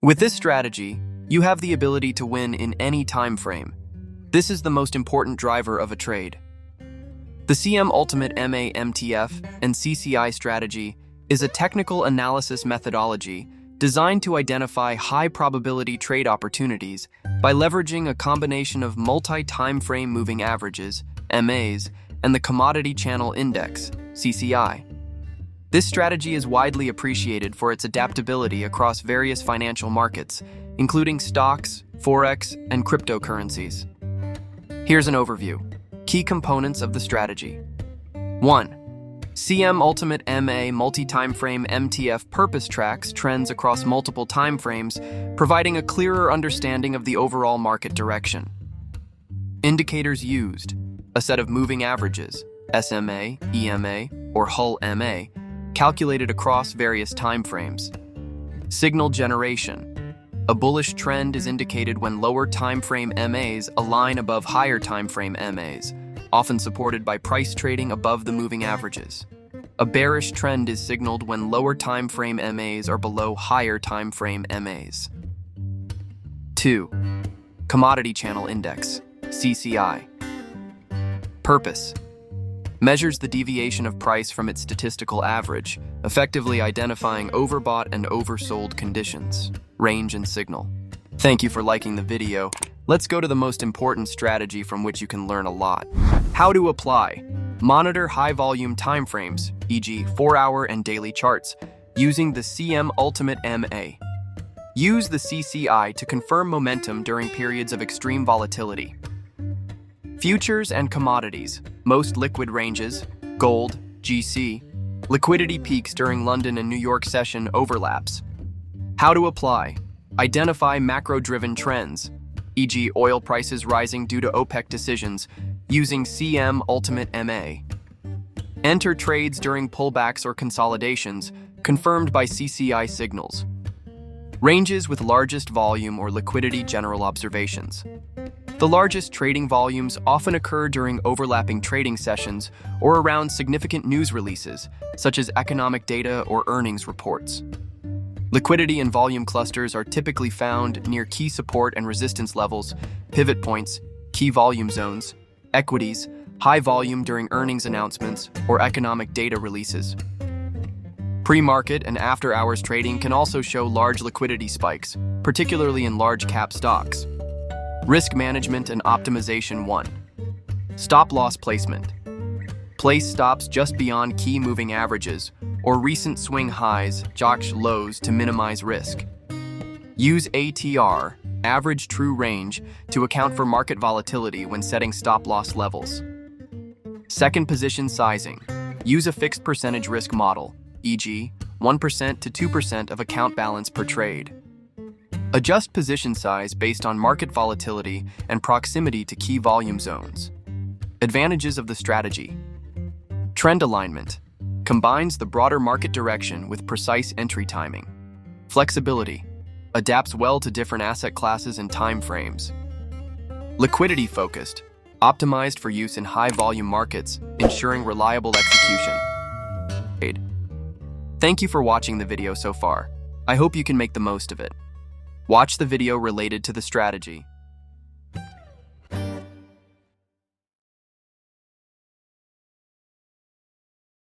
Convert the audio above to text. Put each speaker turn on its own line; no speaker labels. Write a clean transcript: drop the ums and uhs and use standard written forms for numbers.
With this strategy, you have the ability to win in any time frame. This is the most important driver of a trade. The CM Ultimate EMA MTF and CCI strategy is a technical analysis methodology designed to identify high-probability trade opportunities by leveraging a combination of multi-time frame moving averages, MAs, and the Commodity Channel Index, CCI. This strategy is widely appreciated for its adaptability across various financial markets, including stocks, forex, and cryptocurrencies. Here's an overview. Key components of the strategy. 1. CM Ultimate MA Multi-Timeframe MTF purpose tracks trends across multiple timeframes, providing a clearer understanding of the overall market direction. Indicators used: a set of moving averages, SMA, EMA, or Hull MA, calculated across various timeframes. Signal generation: a bullish trend is indicated when lower timeframe MAs align above higher timeframe MAs, often supported by price trading above the moving averages. A bearish trend is signaled when lower timeframe MAs are below higher timeframe MAs. 2. Commodity Channel Index, CCI. Purpose: measures the deviation of price from its statistical average, effectively identifying overbought and oversold conditions, range and signal. Thank you for liking the video. Let's go to the most important strategy from which you can learn a lot. How to apply. Monitor high-volume timeframes, e.g. 4-hour and daily charts, using the CM Ultimate MA. Use the CCI to confirm momentum during periods of extreme volatility. Futures and commodities, most liquid ranges, gold, GC, liquidity peaks during London and New York session overlaps. How to apply. Identify macro-driven trends, e.g. oil prices rising due to OPEC decisions, using CM Ultimate MA. Enter trades during pullbacks or consolidations, confirmed by CCI signals. Ranges with largest volume or liquidity general observations. The largest trading volumes often occur during overlapping trading sessions or around significant news releases, such as economic data or earnings reports. Liquidity and volume clusters are typically found near key support and resistance levels, pivot points, key volume zones, equities, high volume during earnings announcements or economic data releases. Pre-market and after-hours trading can also show large liquidity spikes, particularly in large-cap stocks. Risk management and optimization. 1. Stop-loss placement. Place stops just beyond key moving averages or recent swing highs, lows to minimize risk. Use ATR, average true range, to account for market volatility when setting stop-loss levels. Second, position sizing. Use a fixed percentage risk model, e.g., 1% to 2% of account balance per trade. Adjust position size based on market volatility and proximity to key volume zones. Advantages of the strategy. Trend alignment. Combines the broader market direction with precise entry timing. Flexibility. Adapts well to different asset classes and time frames. Liquidity focused. Optimized for use in high-volume markets, ensuring reliable execution. Thank you for watching the video so far. I hope you can make the most of it. Watch the video related to the strategy.